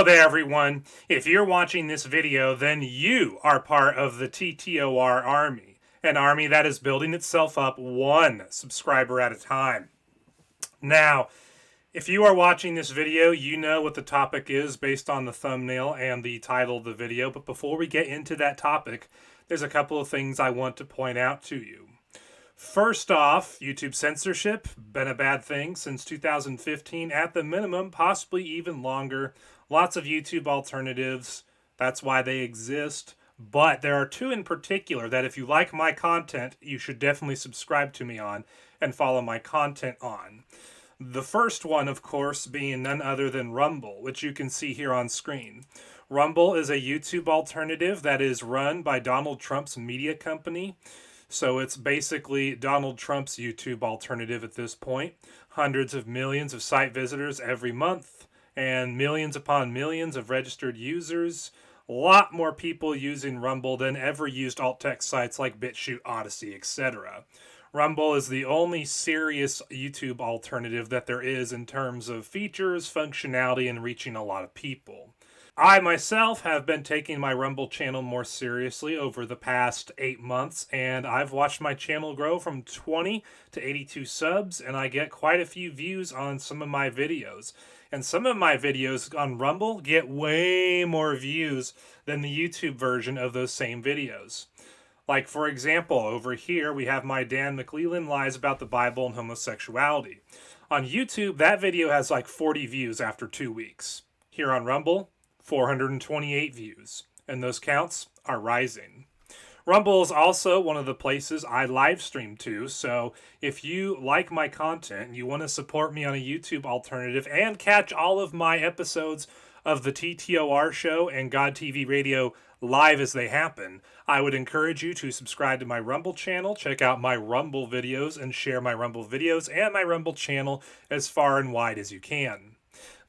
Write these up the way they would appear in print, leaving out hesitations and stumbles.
Hello there, everyone. If you're watching this video, then you are part of the TTOR Army, an army that is building itself up one subscriber at a time. Now, if you are watching this video, you know what the topic is based on the thumbnail and the title of the video, but before we get into that topic, there's a couple of things I want to point out to you. First off, YouTube censorship, been a bad thing since 2015 at the minimum, possibly even longer. Lots of YouTube alternatives, that's why they exist. But there are two in particular that if you like my content, you should definitely subscribe to me on and follow my content on. The first one, of course, being none other than Rumble, which you can see here on screen. Rumble is a YouTube alternative that is run by Donald Trump's media company. So it's basically Donald Trump's YouTube alternative at this point. Hundreds of millions of site visitors every month and millions upon millions of registered users. A lot more people using Rumble than ever used alt-text sites like BitChute, Odyssey, etc. Rumble is the only serious YouTube alternative that there is in terms of features, functionality, and reaching a lot of people. I myself have been taking my Rumble channel more seriously over the past 8 months, and I've watched my channel grow from 20 to 82 subs, and I get quite a few views on some of my videos. And some of my videos on Rumble get way more views than the YouTube version of those same videos. Like, for example, over here we have my Dan McClellan Lies About the Bible and Homosexuality. On YouTube, that video has like 40 views after 2 weeks. Here on Rumble, 428 views, and those counts are rising. Rumble is also one of the places I live stream to, so if you like my content and you want to support me on a YouTube alternative and catch all of my episodes of the TTOR show and God TV Radio live as they happen, I would encourage you to subscribe to my Rumble channel, check out my Rumble videos, and share my Rumble videos and my Rumble channel as far and wide as you can.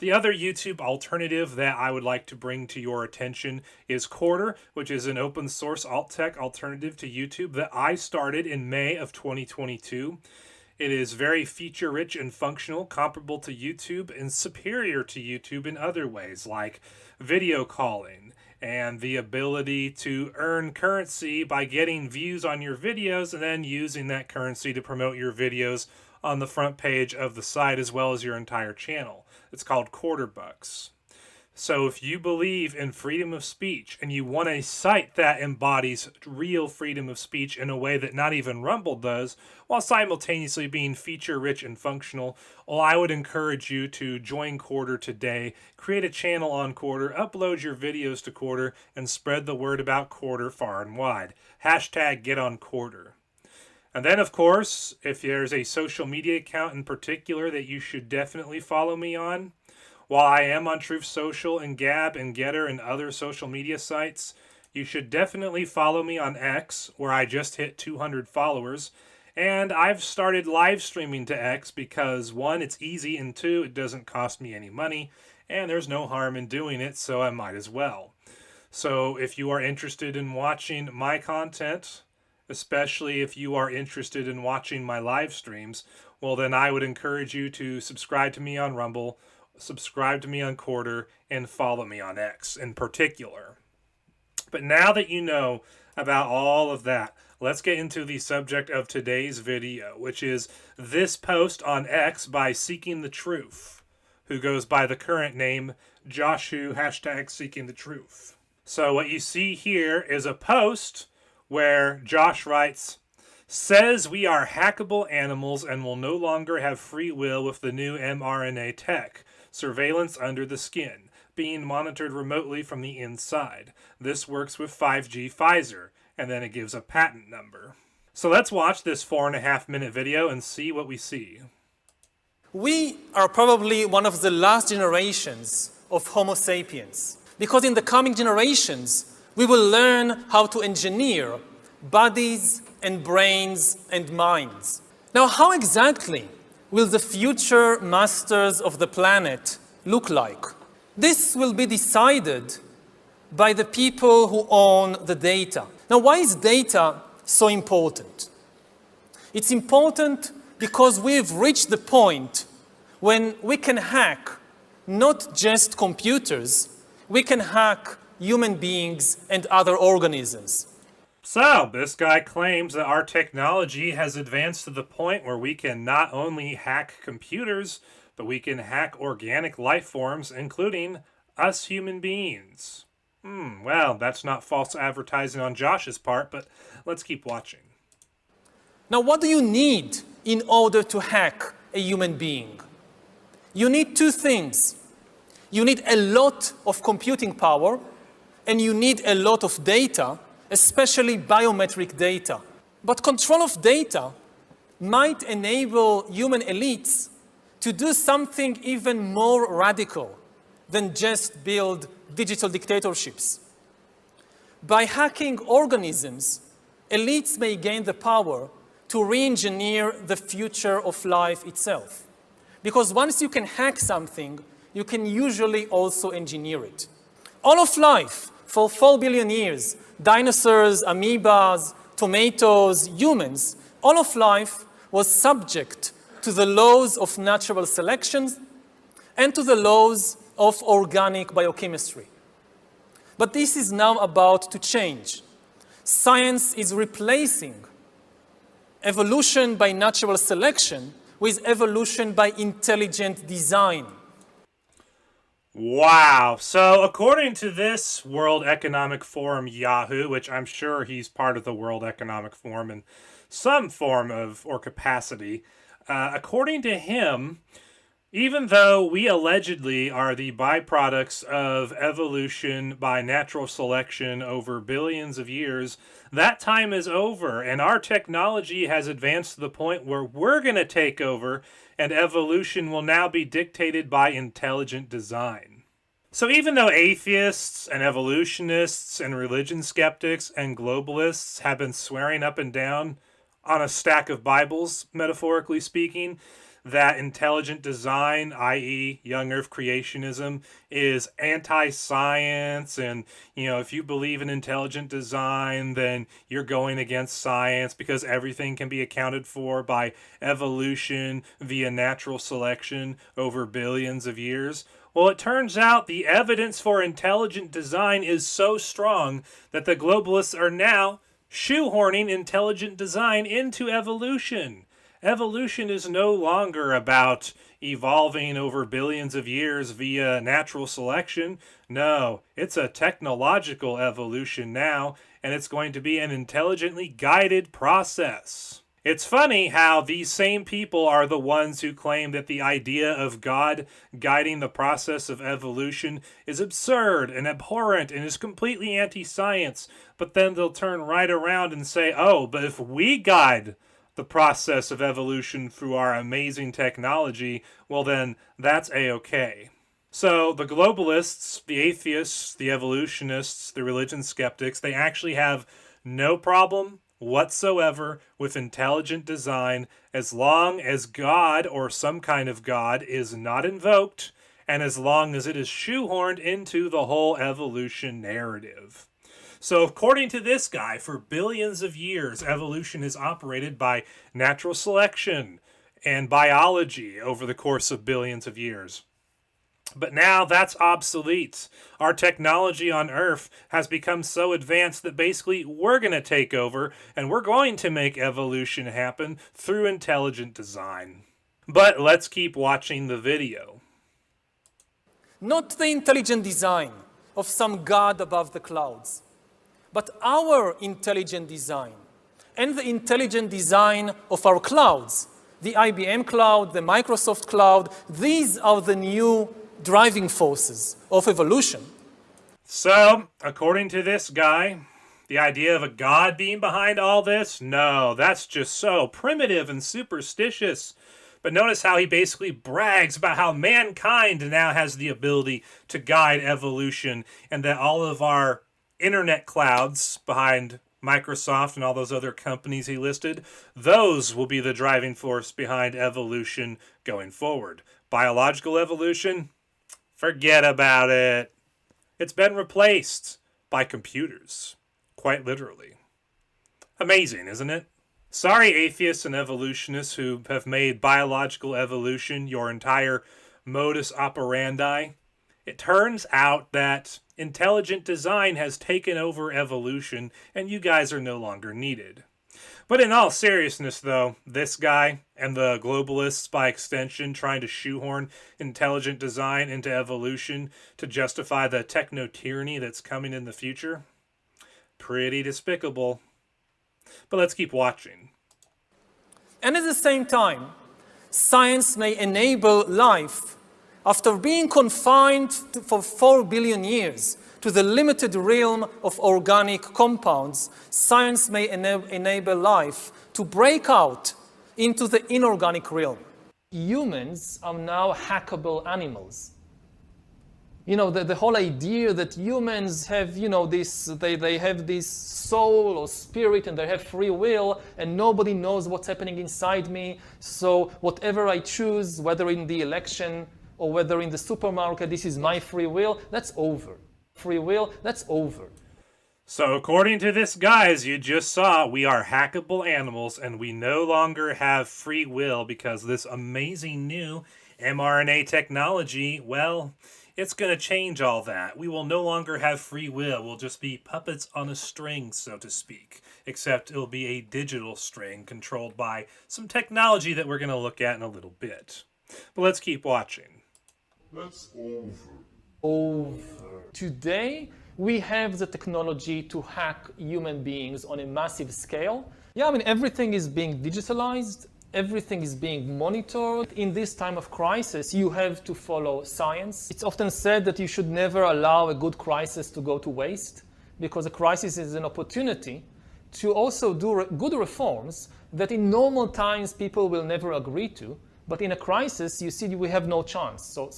The other YouTube alternative that I would like to bring to your attention is Quarter, which is an open source alt-tech alternative to YouTube that I started in May of 2022. It is very feature-rich and functional, comparable to YouTube, and superior to YouTube in other ways, like video calling and the ability to earn currency by getting views on your videos and then using that currency to promote your videos on the front page of the site as well as your entire channel. It's called Quarter Bucks. So if you believe in freedom of speech and you want a site that embodies real freedom of speech in a way that not even Rumble does, while simultaneously being feature-rich and functional, well, I would encourage you to join Quarter today, create a channel on Quarter, upload your videos to Quarter, and spread the word about Quarter far and wide. Hashtag #GetOnQuarter. And then, of course, if there's a social media account in particular that you should definitely follow me on, while I am on Truth Social and Gab and Getter and other social media sites, you should definitely follow me on X, where I just hit 200 followers. And I've started live streaming to X because, one, it's easy, and two, it doesn't cost me any money, and there's no harm in doing it, so I might as well. So if you are interested in watching my content, especially if you are interested in watching my live streams, well, then I would encourage you to subscribe to me on Rumble, subscribe to me on Quarter, and follow me on X in particular. But now that you know about all of that, let's get into the subject of today's video, which is this post on X by SeekingTheTruth, who goes by the current name Joshu #SeekingTheTruth. So what you see here is a post where Josh writes, "Says we are hackable animals and will no longer have free will with the new mRNA tech. Surveillance under the skin, being monitored remotely from the inside. This works with 5G Pfizer," and then it gives a patent number. So let's watch this 4.5-minute video and see what we see. We are probably one of the last generations of Homo sapiens, because in the coming generations, we will learn how to engineer bodies and brains and minds. Now, how exactly will the future masters of the planet look like? This will be decided by the people who own the data. Now, why is data so important? It's important because we've reached the point when we can hack not just computers, we can hack human beings and other organisms. So, this guy claims that our technology has advanced to the point where we can not only hack computers, but we can hack organic life forms, including us human beings. Well, that's not false advertising on Josh's part, but let's keep watching. Now, what do you need in order to hack a human being? You need two things. You need a lot of computing power, and you need a lot of data, especially biometric data. But control of data might enable human elites to do something even more radical than just build digital dictatorships. By hacking organisms, elites may gain the power to re-engineer the future of life itself. Because once you can hack something, you can usually also engineer it. All of life, for 4 billion years, dinosaurs, amoebas, tomatoes, humans, all of life was subject to the laws of natural selection and to the laws of organic biochemistry. But this is now about to change. Science is replacing evolution by natural selection with evolution by intelligent design. Wow. So according to this World Economic Forum Yahoo, which I'm sure he's part of the World Economic Forum in some form of or capacity, according to him, even though we allegedly are the byproducts of evolution by natural selection over billions of years, that time is over, and our technology has advanced to the point where we're going to take over, and evolution will now be dictated by intelligent design. So even though atheists and evolutionists and religion skeptics and globalists have been swearing up and down on a stack of Bibles, metaphorically speaking, that intelligent design, i.e. young earth creationism, is anti-science, and, if you believe in intelligent design, then you're going against science because everything can be accounted for by evolution via natural selection over billions of years. Well, it turns out the evidence for intelligent design is so strong that the globalists are now shoehorning intelligent design into evolution. Evolution is no longer about evolving over billions of years via natural selection. No, it's a technological evolution now, and it's going to be an intelligently guided process. It's funny how these same people are the ones who claim that the idea of God guiding the process of evolution is absurd and abhorrent and is completely anti-science, but then they'll turn right around and say, oh, but if we guide the process of evolution through our amazing technology, well then, that's A-okay. So the globalists, the atheists, the evolutionists, the religion skeptics, they actually have no problem whatsoever with intelligent design as long as God or some kind of God is not invoked and as long as it is shoehorned into the whole evolution narrative. So according to this guy, for billions of years, evolution has operated by natural selection and biology over the course of billions of years. But now that's obsolete. Our technology on Earth has become so advanced that basically we're going to take over and we're going to make evolution happen through intelligent design. But let's keep watching the video. Not the intelligent design of some god above the clouds, but our intelligent design and the intelligent design of our clouds, the IBM cloud, the Microsoft cloud, these are the new driving forces of evolution. So, according to this guy, the idea of a god being behind all this? No, that's just so primitive and superstitious. But notice how he basically brags about how mankind now has the ability to guide evolution and that all of our internet clouds behind Microsoft and all those other companies he listed, those will be the driving force behind evolution going forward. Biological evolution? Forget about it. It's been replaced by computers, quite literally. Amazing, isn't it? Sorry, atheists and evolutionists who have made biological evolution your entire modus operandi. It turns out that intelligent design has taken over evolution and you guys are no longer needed. But in all seriousness, though, this guy and the globalists, by extension, trying to shoehorn intelligent design into evolution to justify the techno-tyranny that's coming in the future, pretty despicable. But let's keep watching. And at the same time, science may enable life after being confined for 4 billion years to the limited realm of organic compounds. Science may enable life to break out into the inorganic realm. Humans are now hackable animals. You know, the whole idea that humans have, you know, they have this soul or spirit and they have free will and nobody knows what's happening inside me. So whatever I choose, whether in the election or whether in the supermarket, this is my free will, that's over. Free will, that's over. So according to this guy, as you just saw, we are hackable animals and we no longer have free will because this amazing new mRNA technology, well, it's going to change all that. We will no longer have free will. We'll just be puppets on a string, so to speak. Except it'll be a digital string controlled by some technology that we're going to look at in a little bit. But let's keep watching. That's over. Today, we have the technology to hack human beings on a massive scale. Yeah, I mean, everything is being digitalized. Everything is being monitored. In this time of crisis, you have to follow science. It's often said that you should never allow a good crisis to go to waste, because a crisis is an opportunity to also do good reforms that in normal times people will never agree to. But in a crisis, you see, we have no chance. So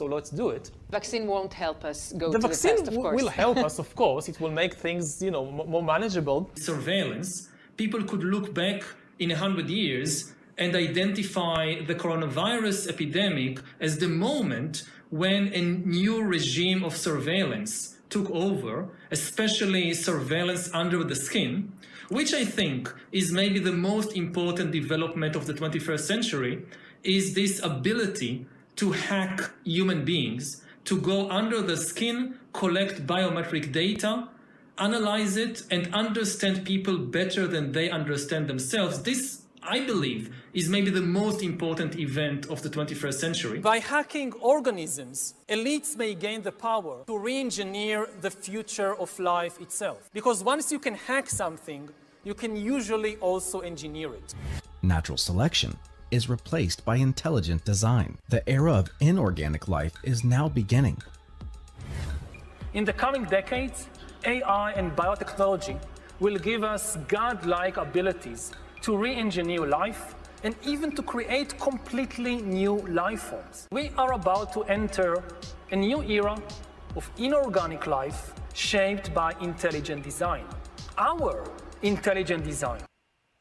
let's do it. Vaccine won't help us go to the vaccine test, of course. will help us, of course. It will make things, you know, more manageable. Surveillance. People could look back in 100 years and identify the coronavirus epidemic as the moment when a new regime of surveillance took over, especially surveillance under the skin, which I think is maybe the most important development of the 21st century, is this ability to hack human beings, to go under the skin, collect biometric data, analyze it, and understand people better than they understand themselves. This, I believe, is maybe the most important event of the 21st century. By hacking organisms, elites may gain the power to re-engineer the future of life itself. Because once you can hack something, you can usually also engineer it. Natural selection is replaced by intelligent design. The era of inorganic life is now beginning. In the coming decades, AI and biotechnology will give us godlike abilities to re-engineer life and even to create completely new life forms. We are about to enter a new era of inorganic life shaped by intelligent design. Our intelligent design.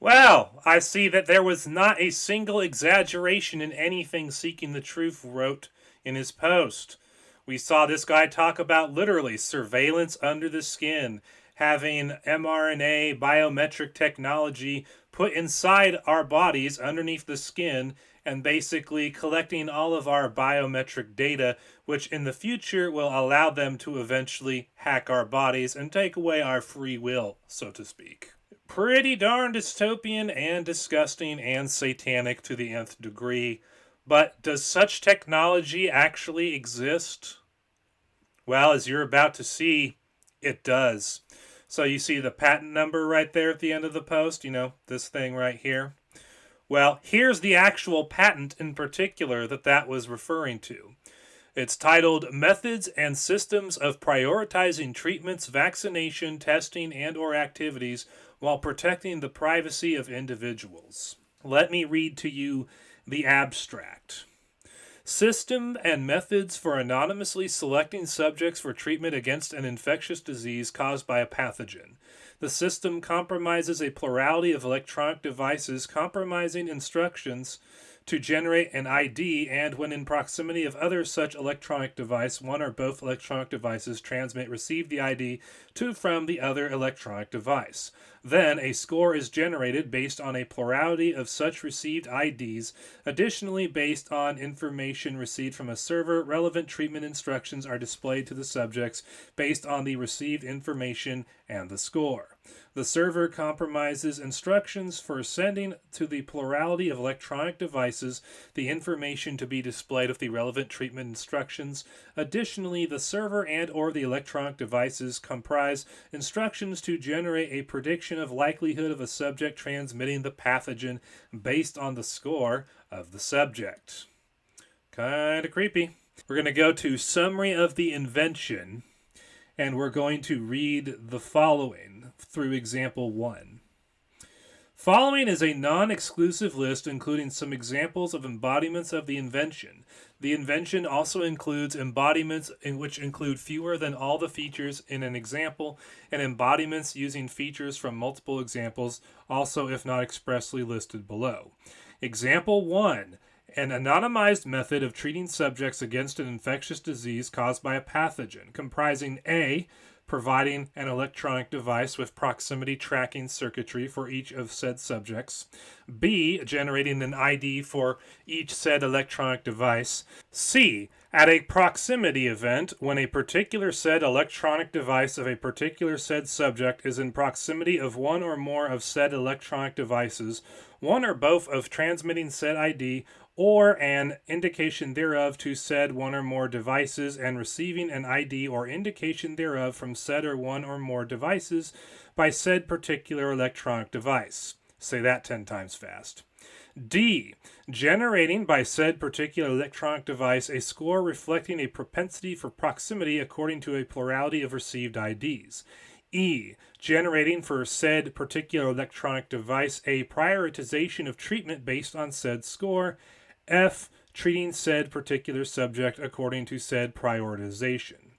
Well, I see that there was not a single exaggeration in anything Seeking the Truth wrote in his post. We saw this guy talk about literally surveillance under the skin, having mRNA biometric technology put inside our bodies underneath the skin and basically collecting all of our biometric data, which in the future will allow them to eventually hack our bodies and take away our free will, so to speak. Pretty darn dystopian and disgusting and satanic to the nth degree. But does such technology actually exist? Well, as you're about to see, it does. So you see the patent number right there at the end of the post, you know, this thing right here. Well, here's the actual patent in particular that was referring to. It's titled Methods and Systems of Prioritizing Treatments, Vaccination, Testing, and/or Activities while Protecting the Privacy of Individuals. Let me read to you the abstract. System and methods for anonymously selecting subjects for treatment against an infectious disease caused by a pathogen. The system compromises a plurality of electronic devices compromising instructions to generate an ID, and when in proximity of other such electronic device, one or both electronic devices receive the ID to from the other electronic device. Then a score is generated based on a plurality of such received IDs. Additionally, based on information received from a server, relevant treatment instructions are displayed to the subjects based on the received information and the score. The server compromises instructions for sending to the plurality of electronic devices the information to be displayed with the relevant treatment instructions. Additionally, the server and or the electronic devices comprise instructions to generate a prediction of likelihood of a subject transmitting the pathogen based on the score of the subject. Kind of creepy. We're going to go to summary of the invention, and we're going to read the following through example 1. Following is a non-exclusive list including some examples of embodiments of the invention. The invention also includes embodiments which include fewer than all the features in an example, and embodiments using features from multiple examples, also if not expressly listed below. Example 1. An anonymized method of treating subjects against an infectious disease caused by a pathogen, comprising A. providing an electronic device with proximity tracking circuitry for each of said subjects, B. generating an ID for each said electronic device, C. at a proximity event when a particular said electronic device of a particular said subject is in proximity of one or more of said electronic devices, one or both of transmitting said ID, or an indication thereof to said one or more devices, and receiving an ID or indication thereof from said or one or more devices by said particular electronic device. Say that 10 times fast. D. Generating by said particular electronic device a score reflecting a propensity for proximity according to a plurality of received IDs. E. Generating for said particular electronic device a prioritization of treatment based on said score. F. Treating said particular subject according to said prioritization.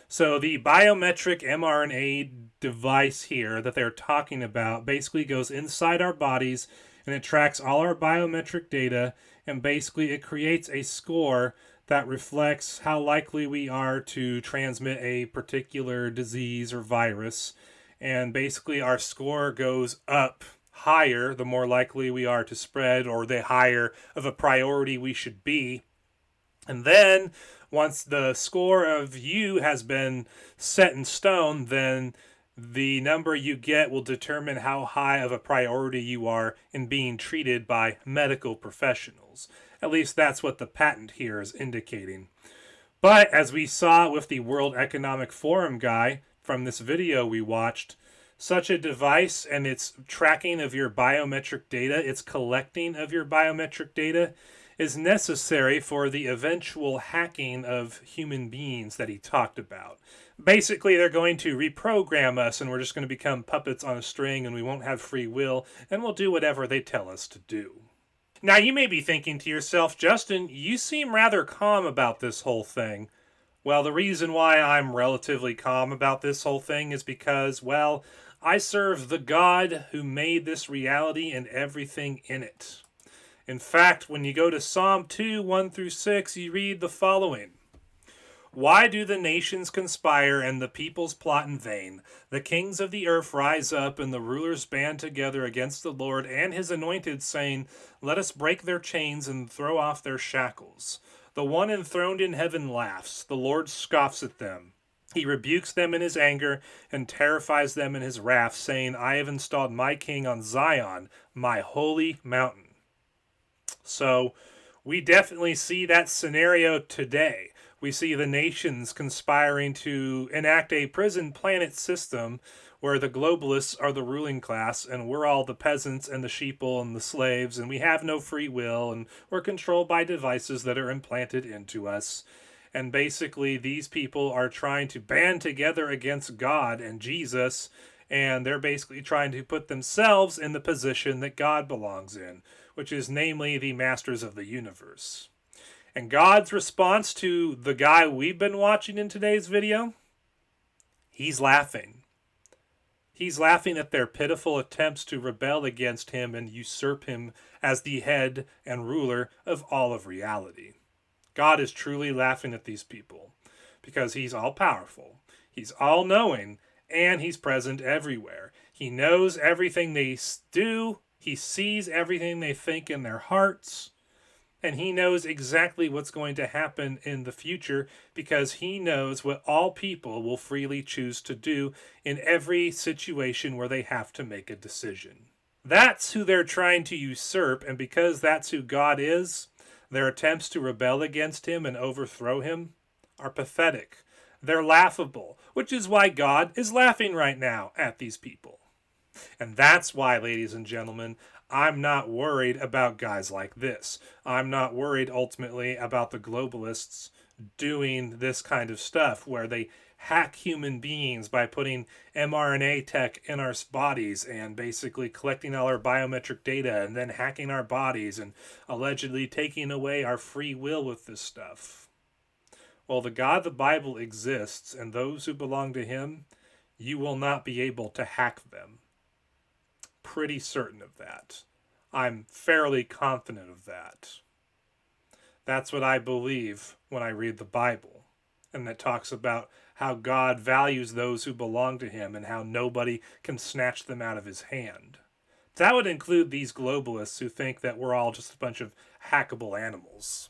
So the biometric mRNA device here that they're talking about basically goes inside our bodies and it tracks all our biometric data, and basically it creates a score that reflects how likely we are to transmit a particular disease or virus. And basically our score goes up higher the more likely we are to spread, or the higher of a priority we should be. And then once the score of you has been set in stone, then the number you get will determine how high of a priority you are in being treated by medical professionals. At least that's what the patent here is indicating. But as we saw with the World Economic Forum guy from this video we watched, such a device and its tracking of your biometric data, its collecting of your biometric data, is necessary for the eventual hacking of human beings that he talked about. Basically, they're going to reprogram us and we're just going to become puppets on a string and we won't have free will and we'll do whatever they tell us to do. Now, you may be thinking to yourself, Justin, you seem rather calm about this whole thing. Well, the reason why I'm relatively calm about this whole thing is because, well, I serve the God who made this reality and everything in it. In fact, when you go to Psalm 2, 1 through 6, you read the following. Why do the nations conspire and the peoples plot in vain? The kings of the earth rise up and the rulers band together against the Lord and his anointed, saying, let us break their chains and throw off their shackles. The one enthroned in heaven laughs. The Lord scoffs at them. He rebukes them in his anger and terrifies them in his wrath, saying, I have installed my king on Zion, my holy mountain. So we definitely see that scenario today. We see the nations conspiring to enact a prison planet system where the globalists are the ruling class and we're all the peasants and the sheeple and the slaves, and we have no free will and we're controlled by devices that are implanted into us. And basically these people are trying to band together against God and Jesus, and they're basically trying to put themselves in the position that God belongs in, which is namely the masters of the universe. And God's response to the guy we've been watching in today's video? He's laughing. He's laughing at their pitiful attempts to rebel against him and usurp him as the head and ruler of all of reality. God is truly laughing at these people because he's all-powerful, he's all-knowing, and he's present everywhere. He knows everything they do, he sees everything they think in their hearts, and he knows exactly what's going to happen in the future because he knows what all people will freely choose to do in every situation where they have to make a decision. That's who they're trying to usurp, and because that's who God is, their attempts to rebel against him and overthrow him are pathetic. They're laughable, which is why God is laughing right now at these people. And that's why, ladies and gentlemen, I'm not worried about guys like this. I'm not worried ultimately about the globalists doing this kind of stuff where they hack human beings by putting mRNA tech in our bodies and basically collecting all our biometric data and then hacking our bodies and allegedly taking away our free will with this stuff. Well, the God of the Bible exists, and those who belong to him, you will not be able to hack them. Pretty certain of that. I'm fairly confident of that. That's what I believe when I read the Bible. And that talks about how God values those who belong to him and how nobody can snatch them out of his hand. That would include these globalists who think that we're all just a bunch of hackable animals.